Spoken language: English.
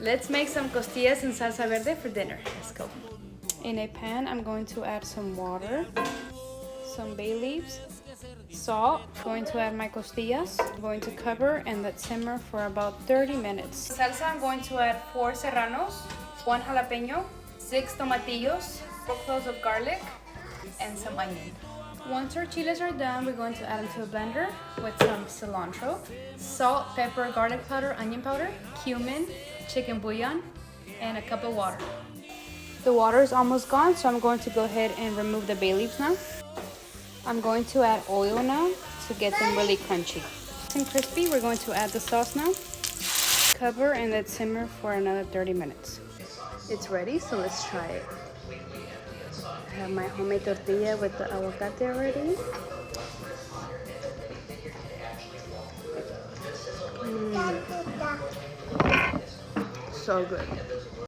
Let's make some costillas and salsa verde for dinner. Let's go. In a pan, I'm going to add some water, some bay leaves, salt. Going to add my costillas. I'm going to cover and let simmer for about 30 minutes. Salsa, I'm going to add 4 serranos, 1 jalapeno, 6 tomatillos, 4 cloves of garlic, and some onion. Once our chiles are done, we're going to add them to a blender with some cilantro, salt, pepper, garlic powder, onion powder, cumin, chicken bouillon, and a cup of water. The water is almost gone, so I'm going to go ahead and remove the bay leaves now. I'm going to add oil now to get them really crunchy. Nice and crispy, we're going to add the sauce now. Cover and let simmer for another 30 minutes. It's ready, so let's try it. I have my homemade tortilla with the aguacate already. So good.